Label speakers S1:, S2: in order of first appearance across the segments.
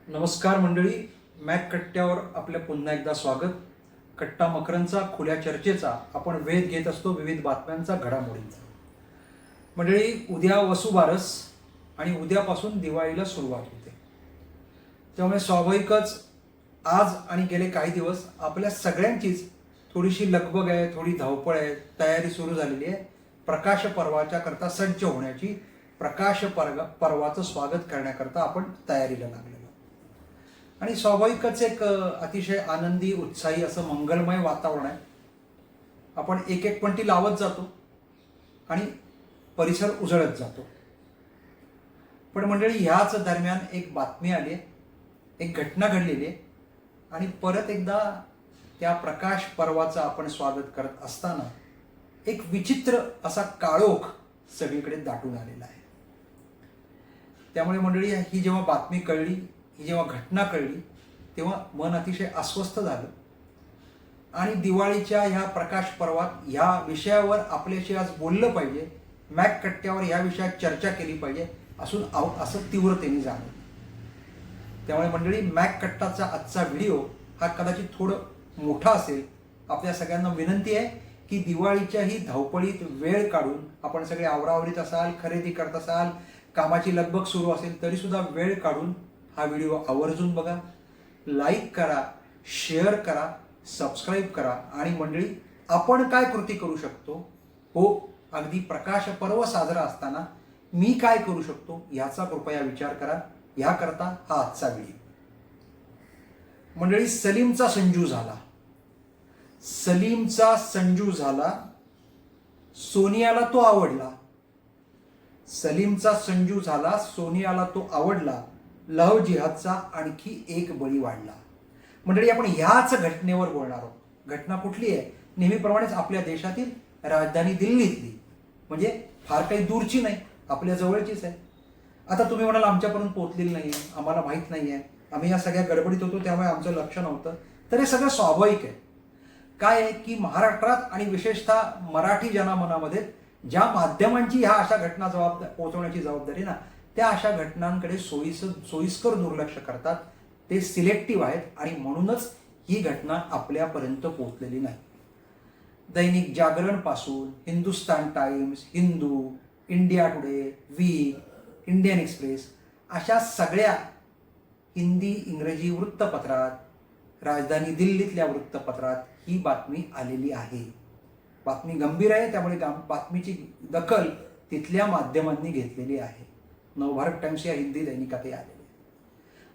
S1: नमस्कार मंडळी, मॅक कट्ट्यावर आपल्या पुन्हा एकदा स्वागत. कट्टा मकरंदचा खुल्या चर्चेचा आपण वेध घेत असतो विविध बातम्यांचा, घडामोडींचा. मंडळी, उद्या वसुबारस आणि उद्यापासून दिवाळीला सुरुवात होते. त्यामुळे स्वाभाविकच आज आणि गेले काही दिवस आपल्या सगळ्यांचीच थोडीशी लगबग आहे, थोडी धावपळ आहे, तयारी सुरू झालेली आहे. प्रकाश पर्वाच्या करता सज्ज होण्याची, पर्वाचं स्वागत करण्याकरता आपण तयारीला लागलेलो. आणि स्वाभाविकच एक अतिशय आनंदी, उत्साही असं मंगलमय वातावरण आहे. आपण एक एक पणती लावत जातो आणि परिसर उजळत जातो. पण मंडळी, ह्याच दरम्यान एक बातमी आली आहे, एक घटना घडलेली आहे आणि परत एकदा त्या प्रकाश पर्वाचं आपण स्वागत करत असताना एक विचित्र असा काळोख सगळीकडे दाटून आलेला आहे. त्यामुळे मंडळी, ही जेव्हा बातमी कळली, ही जेव्हा घटना कळली, तेव्हा मन अतिशय अस्वस्थ झालं. आणि दिवाळीच्या ह्या प्रकाश पर्वात ह्या विषयावर आपल्याशी आज बोललं पाहिजे, मॅक कट्ट्यावर ह्या विषयात चर्चा केली पाहिजे असं तीव्रतेने जाणवलं. त्यामुळे मंडळी, मॅक कट्टाचा आजचा व्हिडिओ हा कदाचित थोडं मोठा असेल. आपल्या सगळ्यांना विनंती आहे की दिवाळीच्या ही धावपळीत वेळ काढून, आपण सगळे आवरावरीत असाल, खरेदी करत असाल, कामाची लगबग सुरू असेल, तरी सुद्धा वेळ काढून हा व्हिडिओ आवर्जून बघा, लाईक करा, शेअर करा, सबस्क्राईब करा. आणि मंडळी, आपण काय कृती करू शकतो, हो अगदी प्रकाश पर्व साजरा असताना मी काय करू शकतो याचा कृपया विचार करा. याकरता हा आजचा व्हिडिओ. मंडळी, सलीमचा संजू झाला. सलीमचा संजू झाला. सोनियाला तो आवडला. सलीमचा संजू झाला, सोनियाला तो आवडला. लव्ह जिहादचा आणखी एक बळी वाढला. मंडळी, आपण ह्याच घटनेवर बोलणार आहोत. घटना कुठली आहे? नेहमीप्रमाणेच आपल्या देशातील राजधानी दिल्लीतली, म्हणजे फार काही दूरची नाही, आपल्या जवळचीच आहे. आता तुम्ही म्हणाल आमच्यापर्यंत पोहोचलेली नाही आहे, आम्हाला माहीत नाही आहे, आम्ही या सगळ्या गडबडीत होतो त्यामुळे आमचं लक्ष नव्हतं. तर हे सगळं स्वाभाविक आहे. काय आहे की महाराष्ट्रात आणि विशेषतः मराठी जनामनामध्ये ज्या माध्यमांची ह्या अशा घटना पोहोचवण्याची जबाबदारी ना, त्या अशा घटनांकडे सोयीस्कर दुर्लक्ष करतात. ते सिलेक्टिव्ह आहेत आणि म्हणूनच ही घटना आपल्यापर्यंत पोहोचलेली नाही. दैनिक जागरण पासून Hindustan Times, Hindu, India Today, Week, Indian Express अशा सगळ्या हिंदी इंग्रजी वृत्तपत्रात, राजधानी दिल्लीतल्या वृत्तपत्रात ही बातमी आलेली आहे. बातमी गंभीर आहे, त्यामुळे बातमीची दखल तिथल्या माध्यमांनी घेतलेली आहे. नवभारत टाइम्स या हिंदी दैनिकातही आलेली आहे.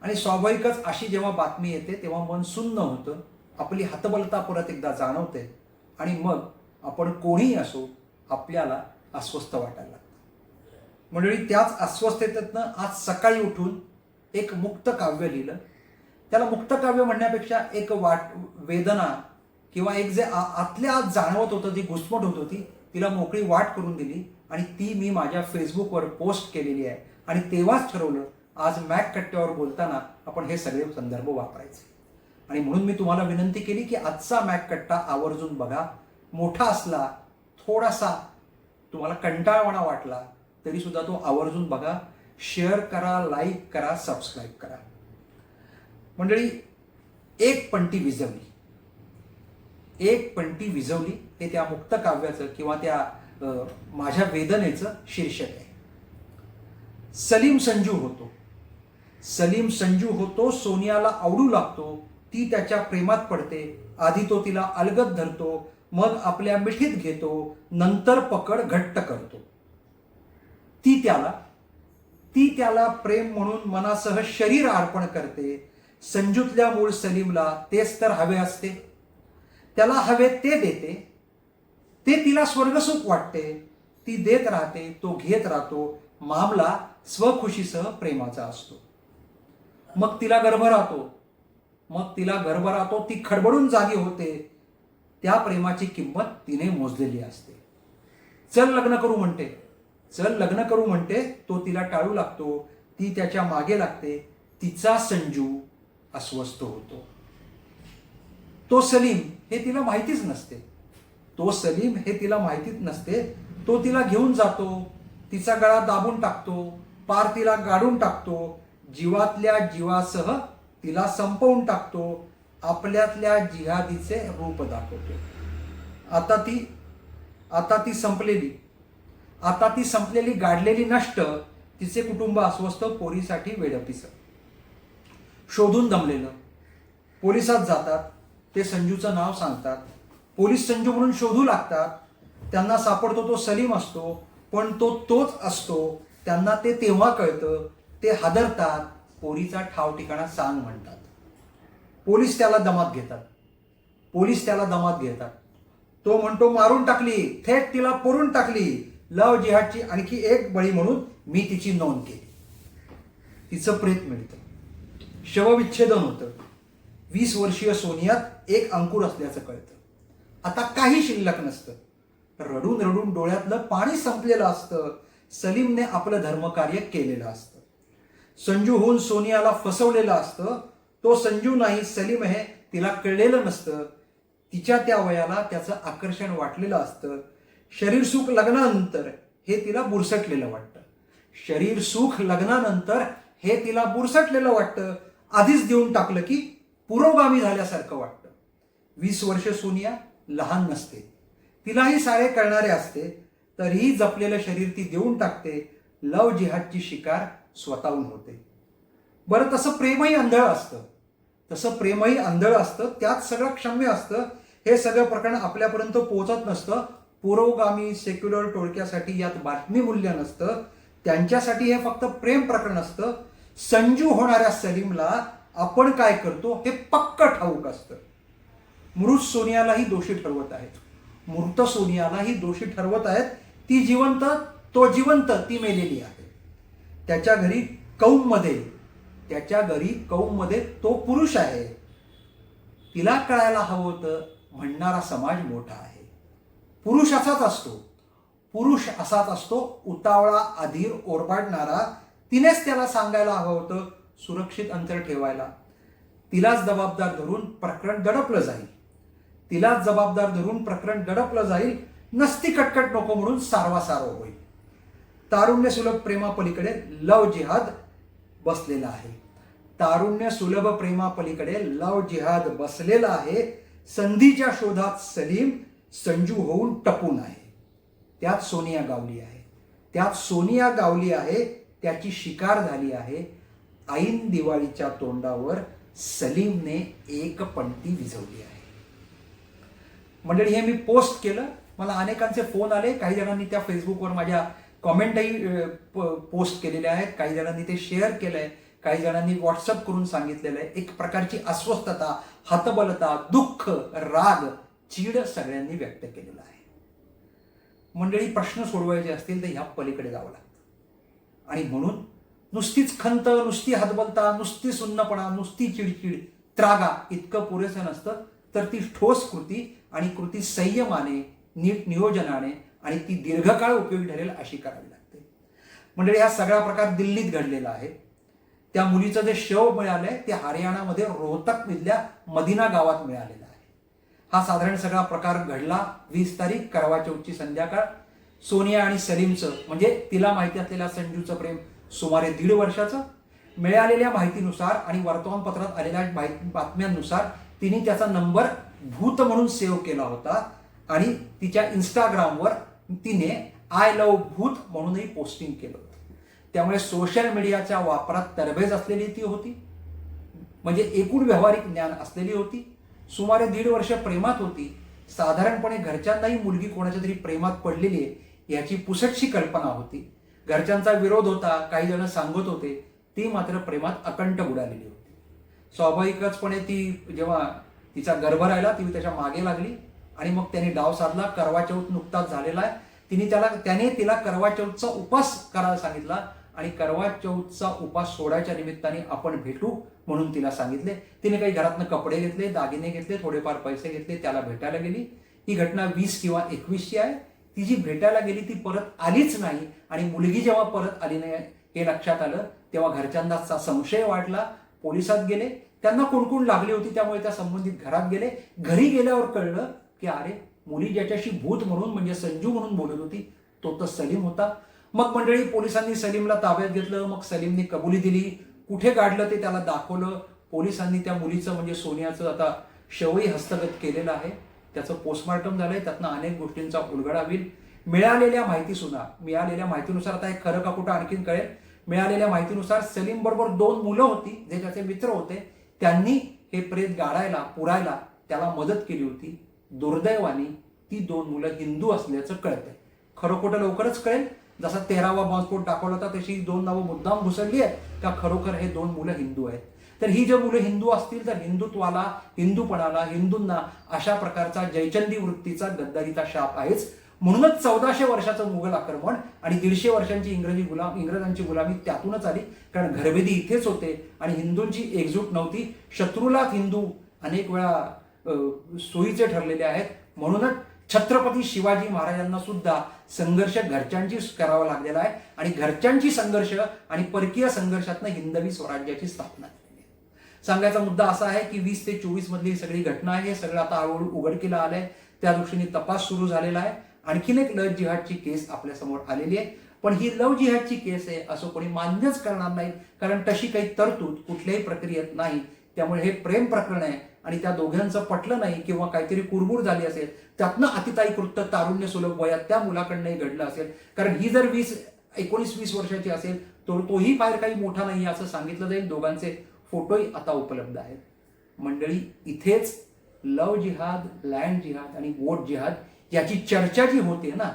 S1: आणि स्वाभाविकच अशी जेव्हा बातमी येते तेव्हा मन सुन्न होतं, आपली हतबलता परत एकदा जाणवते आणि मग आपण कोणीही असो, आपल्याला अस्वस्थ वाटायला लागतं. मंडळी, त्याच अस्वस्थतेतनं आज सकाळी उठून एक मुक्त काव्य लिहिलं. त्याला मुक्त काव्य म्हणण्यापेक्षा एक वेदना किंवा एक जे आतल्या आत जाणवत होतं, जी घुसमट होत होती, तिला मोकळी वाट करून दिली आणि ती मी माझ्या फेसबुकवर पोस्ट केलेली आहे. आणि तेव्हाच ठरवलं आज मॅक कट्ट्यावर बोलताना आपण हे सगळे संदर्भ वापरायचे. आणि म्हणून मी तुम्हाला विनंती केली की आजचा मॅक कट्टा आवर्जून बघा. मोठा असला, थोडासा तुम्हाला कंटाळवाणा वाटला तरी सुद्धा तो आवर्जून बघा. शेअर करा, लाईक करा, सबस्क्राईब करा. मंडळी, एक पंटी विझवली. एक पंटी विझवली हे त्या मुक्त काव्याचं किंवा त्या माझ्या वेदनेचं शीर्षक आहे. सलीम संजू होतो. सलीम संजू होतो, सोनियाला आवडू लागतो. ती त्याच्या प्रेमात पडते. आधी तो तिला अलगद धरतो, मग आपल्या मिठीत घेतो, नंतर पकड घट्ट करतो. ती त्याला प्रेम म्हणून मनासह शरीर अर्पण करते. संजूतल्या मूळ सलीमला तेच तर हवे असते. त्याला हवे ते देते. ते तिला स्वर्गसुख वाटते. ती देत राहते, तो घेत राहतो. मामला स्वखुशीसह प्रेमाचा असतो. मग तिला गर्भ राहतो. ती खडबडून जागी होते. त्या प्रेमाची किंमत तिने मोजलेली असते. चल लग्न करू म्हणते. तो तिला टाळू लागतो. ती त्याच्या मागे लागते. तिचा संजू अस्वस्थ होतो. तो सलीम हे तिला माहितीच नसते. तो तिला घेऊन जातो. तिचा गळा दाबून टाकतो. पार तिला गाडून टाकतो. जीवातल्या जीवासह तिला संपवून टाकतो, आपल्यातल्या जिहादीचे रूप दाखवतो. आता ती संपलेली गाडलेली नष्ट, तिचे कुटुंब अस्वस्थ, पोरीसाठी वेडपिस. शोधून दमलेलं. पोलिसात जातात, ते संजूचं नाव सांगतात. पोलीस संजू म्हणून शोधू लागतात. त्यांना सापडतो तो सलीम असतो, पण तो तोच असतो. त्यांना ते तेव्हा कळतं. ते हादरतात. पोरीचा ठाव ठिकाणा सांग म्हणतात. पोलीस त्याला दमात घेतात. तो म्हणतो मारून टाकली, थेट तिला पुरून टाकली. लव जिहादची आणखी एक बळी म्हणून मी तिची नोंद केली. तिचं प्रेत मिळतं. शवविच्छेदन होतं. 20 वर्षीय सोनियात एक अंकुर असल्याचं कळतं. आता काही शिल्लक नसतं. रडून रडून डोळ्यातलं पाणी संपलेलं असतं. सलीमने आपलं धर्मकार्य केलेलं असतं. संजू होऊन सोनियाला फसवलेलं असतं. तो संजू नाही, सलीम हे तिला कळलेलं नसतं. तिच्या त्या वयाला त्याचं आकर्षण वाटलेलं असतं. शरीर सुख लग्नानंतर हे तिला बुरसटलेलं वाटतं. आधीच देऊन टाकलं की पुरोगामी झाल्यासारखं वाटतं. 20 वर्ष सोनिया लहान नसते. तिलाही सारे कळणारे असते. तरीही जपलेलं शरीर ती देऊन टाकते. लव जिहादची शिकार स्वतःहून होते. बरं, तसं प्रेमही आंधळ असतं. त्यात सगळं क्षम्य असतं. हे सगळं प्रकरण आपल्यापर्यंत पोहोचत नसतं. पुरोगामी सेक्युलर टोळक्यासाठी यात बातमी मूल्य नसतं. त्यांच्यासाठी हे फक्त प्रेम प्रकरण असतं. संजू होणाऱ्या सलीमला आपण काय करतो हे पक्क ठाऊक असतं. मृत सोनियालाही दोषी ठरवत आहेत. ती जिवंत, तो जिवंत, ती मेलेली आहे. त्याच्या घरी कौममध्ये तो पुरुष आहे. तिला कळायला हवं होतं, म्हणणारा समाज मोठा आहे. पुरुष असाच असतो, उतावळा, अधीर, ओरबाडणारा. तिनेच त्याला सांगायला हवं होतं सुरक्षित अंतर ठेवायला. तिलाच जबाबदार धरून प्रकरण दडपलं जाईल. नसती कटकट नको म्हणून सारवा होईल. तारुण्य सुलभ प्रेमापलीकडे लव जिहाद बसलेला आहे. संधीच्या शोधात सलीम संजू होऊन टपून आहे. त्यात सोनिया गावली आहे. त्याची शिकार झाली आहे. ऐन दिवाळीच्या तोंडावर सलीमने एक पणती विझवली आहे. मंडळी, हे मी पोस्ट केलं. मला अनेकांचे फोन आले. काही जणांनी त्या फेसबुकवर माझ्या कॉमेंटही पोस्ट केलेल्या आहेत. काही जणांनी ते शेअर केलंय. काही जणांनी व्हॉट्सअप करून सांगितलेलं आहे. एक प्रकारची अस्वस्थता, हतबलता, दुःख, राग, चीड सगळ्यांनी व्यक्त केलेला आहे. मंडळी, प्रश्न सोडवायचे असतील तर ह्या पलीकडे जावं लागतं. आणि म्हणून नुसतीच खंत, नुसती हतबलता, नुसती सुन्नपणा, नुसती चिडचिड, त्रागा इतकं पुरेसं नसतं. तर ती ठोस कृती आणि कृती संयमाने, नीट नियोजनाने आणि ती दीर्घकाळ उपयोगी ठरेल अशी करावी लागते. मंडळी, हा सगळा प्रकार दिल्लीत घडलेला आहे. त्या मुलीचं जे शव मिळालंय ते हरियाणामध्ये रोहतक मधल्या मदिना गावात मिळालेलं आहे. हा साधारण सगळा प्रकार घडला 20 तारीख करवा चौथची संध्याकाळ. सोनिया आणि सलीमचं, म्हणजे तिला माहिती असलेल्या संजूचं प्रेम सुमारे 1.5 वर्षाचं. मिळालेल्या माहितीनुसार आणि वर्तमानपत्रात आलेल्या बातम्यांनुसार तिने त्याचा नंबर भूत म्हणून सेव्ह केला होता. आणि तिच्या इंस्टाग्रामवर तिने आय लव्ह भूत म्हणूनही पोस्टिंग केलं होतं. त्यामुळे सोशल मीडियाच्या वापरात तरबेज असलेली ती होती. म्हणजे एकूण व्यावहारिक ज्ञान असलेली होती. सुमारे 1.5 वर्ष प्रेमात होती. साधारणपणे घरच्यांनाही मुलगी कोणाच्या तरी प्रेमात पडलेली आहे याची पुसटशी कल्पना होती. घरच्यांचा विरोध होता. काही जण सांगत होते. ती मात्र प्रेमात अकंठ बुडालेली होती. स्वाभाविकचपणे ती जेव्हा तिचा गर्भ राहिला ती त्याच्या मागे लागली आणि मग त्याने डाव साधला. करवा चौथ नुकताच झालेला आहे. त्याने तिला करवा चौथचा उपास करायला सांगितला आणि करवा चौथचा उपास सोडायच्या निमित्ताने आपण भेटू म्हणून तिला सांगितले. तिने काही घरातनं कपडे घेतले, दागिने घेतले, थोडेफार पैसे घेतले, त्याला भेटायला गेली. ही घटना 20 किंवा 21ची आहे. ती जी भेटायला गेली ती परत आलीच नाही. आणि मुलगी जेव्हा परत आली नाही हे लक्षात आलं तेव्हा घरच्यांचा संशय वाढला. पोलिसात गेले. त्यांना कुणकुण लागली होती त्यामुळे त्या संबंधित घरात गेले. घरी गेल्यावर कळलं की अरे, मुली ज्याच्याशी भूत म्हणून म्हणजे संजू म्हणून बोलत होती तो तर सलीम होता. मग मंडळी, पोलिसांनी सलीमला ताब्यात घेतलं. मग सलीमने कबुली दिली. कुठे गाडलं ते त्याला दाखवलं. पोलिसांनी त्या मुलीचं म्हणजे सोनियाचं आता शवही हस्तगत केलेलं आहे. त्याचं पोस्टमॉर्टम झालंय. त्यातनं अनेक गोष्टींचा उलगडा होईल. मिळालेल्या माहितीनुसार आता एक खरं का खोटं आणखीन कळेल. मिळालेल्या माहितीनुसार सलीम बरोबर 2 मुलं होती जे त्याचे मित्र होते. त्यांनी हे प्रेत गाडायला पुरायला त्याला मदत केली होती. दुर्दैवाने ती 2 मुलं हिंदू असल्याचं कळतंय. खरं खोटं लवकरच कळेल. जसा 13वा बॉम्बस्फोट दाखवला होता तशी 2 नावं मुद्दाम घुसळली आहेत का खरोखर हे 2 मुलं हिंदू आहेत. तर ही जर मुलं हिंदू असतील तर हिंदुत्वाला, हिंदूपणाला, हिंदूंना अशा प्रकारचा जयचंदी वृत्तीचा गद्दारीचा शाप आहेच. म्हणूनच 1400 वर्षाचं मुघल आक्रमण आणि 150 वर्षांची इंग्रजांची गुलामी त्यातूनच आली. कारण घरभेदी इथेच होते आणि हिंदूंची एकजूट नव्हती. शत्रूलाच हिंदू अनेक वेळा सोयीचे ठरलेले आहेत. म्हणूनच छत्रपती शिवाजी महाराजांना सुद्धा संघर्ष घरच्यांचीच करावा लागलेला आहे आणि घरच्यांची संघर्ष आणि परकीय संघर्षातनं हिंदवी स्वराज्याची स्थापना झाली. सांगायचा मुद्दा असा आहे की 20 ते 24 मधली सगळी घटना आहे. हे सगळं आता हळूहळू उघडकीला आलंय. त्या दृष्टीने तपास सुरू झालेला आहे. आणखीन एक लव्ह जिहादची केस आपल्या समोर आलेली आहे. पण ही लव्ह जिहादची केस आहे असं कोणी मान्यच करणार नाही. कारण तशी काही तरतूद कुठल्याही प्रक्रियेत नाही. त्यामुळे हे प्रेम प्रकरण आहे आणि त्या दोघांचं पटलं नाही किंवा काहीतरी कुरबुर झाली असेल. त्यातनं अतिताई कृत्य तारुण्य सुलभ वयात त्या मुलाकडनंही घडलं असेल. कारण ही जर 19-20 वर्षाची असेल तर तोही फार काही मोठा नाही असं सांगितलं जाईल. दोघांचे फोटोही आता उपलब्ध आहेत. मंडळी, इथेच लव्ह जिहाद, लँड जिहाद आणि वोट जिहाद याची चर्चा जी होते ना,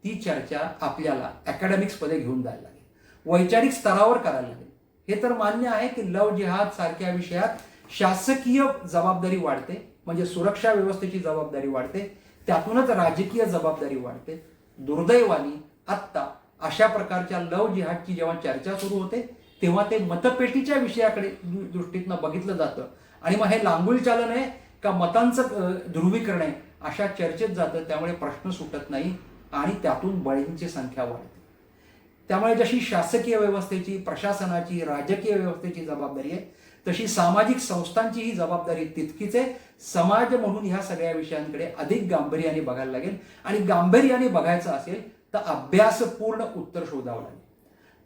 S1: ती चर्चा आपल्याला अकॅडमिक्समध्ये घेऊन जायला लागेल. वैचारिक स्तरावर करायला लागेल. हे तर मान्य आहे की लव्ह जिहाद सारख्या विषयात शासकीय जबाबदारी वाढते. म्हणजे सुरक्षा व्यवस्थेची जबाबदारी वाढते. त्यातूनच राजकीय जबाबदारी वाढते. दुर्दैवाने आत्ता अशा प्रकारच्या लव्ह जिहादची जेव्हा चर्चा सुरू होते तेव्हा ते मतपेटीच्या विषयाकडे दृष्टीतनं बघितलं जातं आणि मग हे लांगुल चालन आहे का मतांचं ध्रुवीकरण आहे अशा चर्चेत जातं. त्यामुळे प्रश्न सुटत नाही आणि त्यातून बळींची संख्या वाढते. त्यामुळे जशी शासकीय व्यवस्थेची, प्रशासनाची, राजकीय व्यवस्थेची जबाबदारी आहे तशी सामाजिक संस्थांची ही जबाबदारी तितकीच आहे. समाज म्हणून ह्या सगळ्या विषयांकडे अधिक गांभीर्याने बघायला लागेल आणि गांभीर्याने बघायचं असेल तर अभ्यासपूर्ण उत्तर शोधावं लागेल.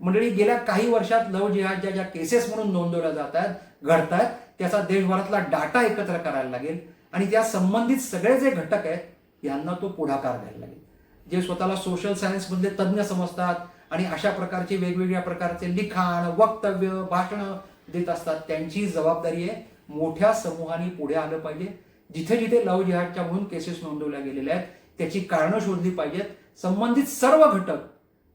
S1: मंडळी, गेल्या काही वर्षात लव्ह जिहादच्या ज्या केसेस म्हणून नोंदवल्या जात आहेत, घडतायत, त्याचा देशभरातला डाटा एकत्र करायला लागेल आणि त्या संबंधित सगळे जे घटक आहेत यांना तो पुढाकार द्यायला लागेल. जे स्वतःला सोशल सायन्समधले तज्ज्ञ समजतात आणि अशा प्रकारचे वेगवेगळ्या प्रकारचे लिखाण, वक्तव्य, भाषणं देत असतात त्यांची जबाबदारी आहे मोठ्या समूहाने पुढे आलं पाहिजे. जिथे जिथे लव्ह जिहादच्या म्हणून केसेस नोंदवल्या गेलेल्या आहेत त्याची कारणं शोधली पाहिजेत. संबंधित सर्व घटक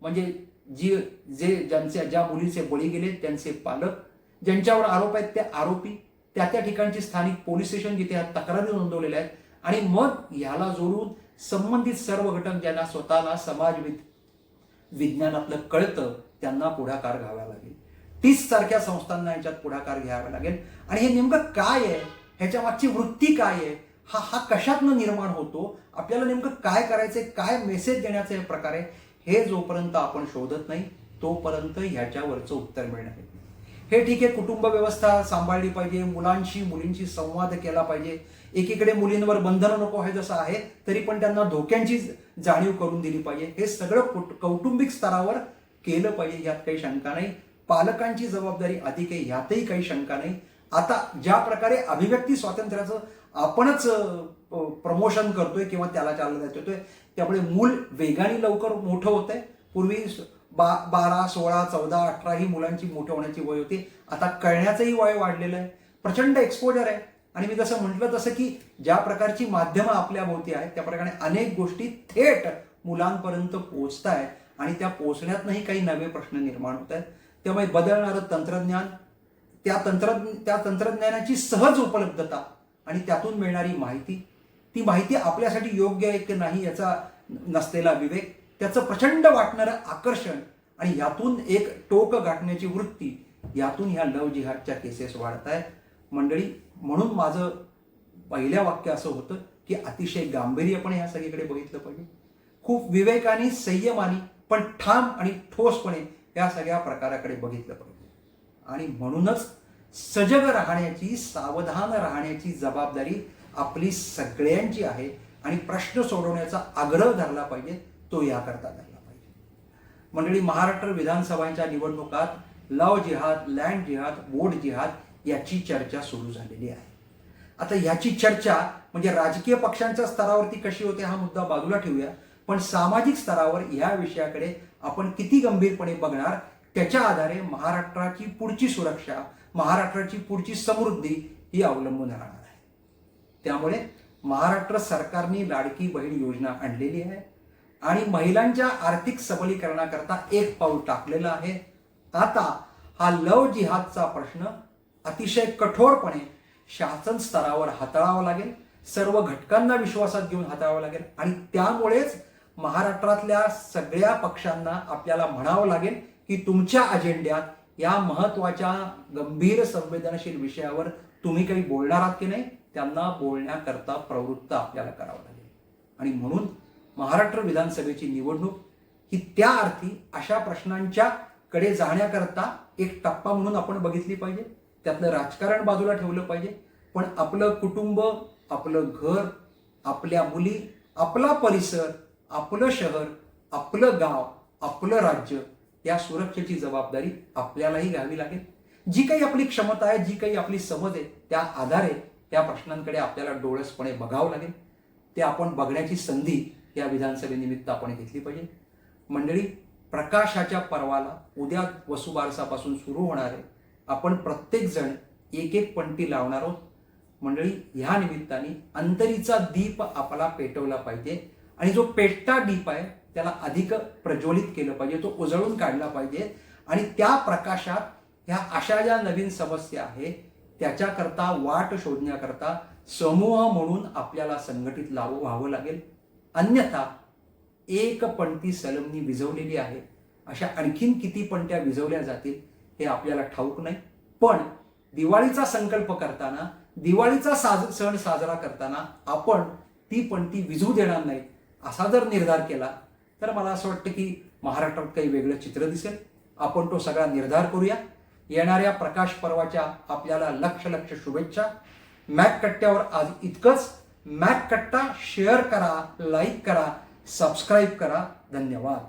S1: म्हणजे ज्या मुलीचे बळी गेले त्यांचे पालक, ज्यांच्यावर आरोप आहेत ते आरोपी, त्या ठिकाणची स्थानिक पोलीस स्टेशन जिथे ह्या तक्रारी नोंदवलेल्या आहेत आणि मग ह्याला जोडून संबंधित सर्व घटक ज्यांना स्वतःला समाज विज्ञानातलं कळतं त्यांना पुढाकार घ्यावा लागेल. टीस सारख्या संस्थांना याच्यात पुढाकार घ्यावा लागेल. आणि हे नेमकं काय आहे, ह्याच्या मागची वृत्ती काय आहे, हा कशातनं निर्माण होतो, आपल्याला नेमकं काय करायचंय, काय मेसेज देण्याचा हे प्रकार आहे, हे जोपर्यंत आपण शोधत नाही तोपर्यंत ह्याच्यावरचं उत्तर मिळणार नाही. हे ठीक आहे, कुटुंब व्यवस्था सांभाळली पाहिजे, मुलींशी संवाद केला पाहिजे. एकीकडे मुलींवर बंधनं नको आहे जसं आहे तरी पण त्यांना धोक्यांची जाणीव करून दिली पाहिजे. हे सगळं कौटुंबिक स्तरावर केलं पाहिजे, यात काही शंका नाही. पालकांची जबाबदारी अधिक आहे, यातही काही शंका नाही. आता ज्या प्रकारे अभिव्यक्ती स्वातंत्र्याचं आपणच प्रमोशन करतोय किंवा त्याला चालना देतोय त्यामुळे मूल वेगाने लवकर मोठं होतंय. पूर्वी 12, 16, 14, 18 ही मुलांची मोठं होण्याची वय होती. आता कळण्याचंही वय वाढलेलं आहे. प्रचंड एक्सपोजर आहे. आणि मी जसं म्हटलं तसं की ज्या प्रकारची माध्यमं आपल्या भोवती आहेत त्या प्रकारे अनेक गोष्टी थेट मुलांपर्यंत पोहोचत आहेत आणि त्या पोहोचण्यातनंही काही नवे प्रश्न निर्माण होत आहेत. त्यामुळे बदलणारं तंत्रज्ञान, त्या तंत्रज्ञानाची सहज उपलब्धता आणि त्यातून मिळणारी माहिती, ती माहिती आपल्यासाठी योग्य आहे की नाही याचा नसलेला विवेक, त्याचं प्रचंड वाटणारं आकर्षण आणि यातून एक टोक गाठण्याची वृत्ती, यातून ह्या लव्ह जिहादच्या केसेस वाढत आहेत. मंडळी, म्हणून माझं पहिल्या वाक्य असं होतं की अतिशय गांभीर्यपणे ह्या सगळीकडे बघितलं पाहिजे. खूप विवेकाने, संयमाने पण ठाम आणि ठोसपणे या सगळ्या प्रकाराकडे बघितलं पाहिजे. आणि म्हणूनच सजग राहण्याची, सावधान राहण्याची जबाबदारी आपली सगळ्यांची आहे आणि प्रश्न सोडवण्याचा आग्रह धरला पाहिजे, तो याकरता धरला पाहिजे. मंडळी, महाराष्ट्र विधानसभांच्या निवडणुकात लव्ह जिहाद, लँड जिहाद, बोट जिहाद याची चर्चा सुरू झालेली आहे. आता याची चर्चा म्हणजे राजकीय पक्षांच्या स्तरावरती कशी होते हा मुद्दा बाजूला ठेवूया, पण सामाजिक स्तरावर या विषयाकडे आपण किती गंभीरपणे बघणार त्याच्या आधारे महाराष्ट्राची पुढची सुरक्षा, महाराष्ट्राची पुढची समृद्धी ही अवलंबून राहणार आहे. त्यामुळे महाराष्ट्र सरकारने लाडकी बहीण योजना आणलेली आहे आणि महिलांच्या आर्थिक सबलीकरणाकरता एक पाऊल टाकलेलं आहे. आता हा लव्ह जिहादचा प्रश्न अतिशय कठोरपणे शासन स्तरावर हाताळावा लागेल, सर्व घटकांना विश्वासात घेऊन हाताळावं लागेल आणि त्यामुळेच महाराष्ट्रातल्या सगळ्या पक्षांना आपल्याला म्हणावं लागेल की तुमच्या अजेंड्यात या महत्वाच्या गंभीर संवेदनशील विषयावर तुम्ही काही बोलणार आहात की नाही, त्यांना बोलण्याकरता प्रवृत्त आपल्याला करावं लागेल. आणि म्हणून महाराष्ट्र विधानसभेची निवडणूक ही त्या अर्थी अशा प्रश्नांच्या कडे जाण्याकरता एक टप्पा म्हणून आपण बघितली पाहिजे. त्यातलं राजकारण बाजूला ठेवलं पाहिजे, पण आपलं कुटुंब, आपलं घर, आपल्या मुली, आपला परिसर, आपलं शहर, आपलं गाव, आपलं राज्य या सुरक्षेची जबाबदारी आपल्यालाही घ्यावी लागेल. जी काही आपली क्षमता आहे, जी काही आपली समज आहे, त्या आधारे त्या प्रश्नांकडे आपल्याला डोळसपणे बघावं लागेल. ते आपण बघण्याची संधी या विधानसभेनिमित्त आपण घेतली पाहिजे. मंडळी, प्रकाशाच्या पर्वाला उद्या वसुबारसापासून सुरू होणार आहे. आपण प्रत्येक जण एक एक पंक्ती लावणार आहोत. मंडळी, ह्या निमित्ताने अंतरीचा दीप आपला पेटवला पाहिजे आणि जो पेटता दीप आहे त्याला अधिक प्रज्वलित केलं पाहिजे, तो उजळून काढला पाहिजे आणि त्या प्रकाशात ह्या अशा ज्या नवीन समस्या आहेत त्याच्याकरता वाट शोधण्याकरता समूह म्हणून आपल्याला संघटित व्हावं लागेल. अन्यथा एक पणती सलमनी विझवलेली आहे, अशा आणखीन किती पणत्या विझवल्या जातील हे आपल्याला ठाऊक नाही. पण दिवाळीचा संकल्प करताना, दिवाळीचा सण साजरा करताना आपण ती पणती विझू देणार नाही असा जर निर्धार केला तर मला असं वाटतं की महाराष्ट्रात काही वेगळं चित्र दिसेल. आपण तो सगळा निर्धार करूया. येणाऱ्या प्रकाश पर्वाच्या आपल्याला लक्ष शुभेच्छा. मॅक कट्ट्यावर आज इतकंच. मॅक कट्टा शेअर करा, लाईक करा, सबस्क्राईब करा. धन्यवाद.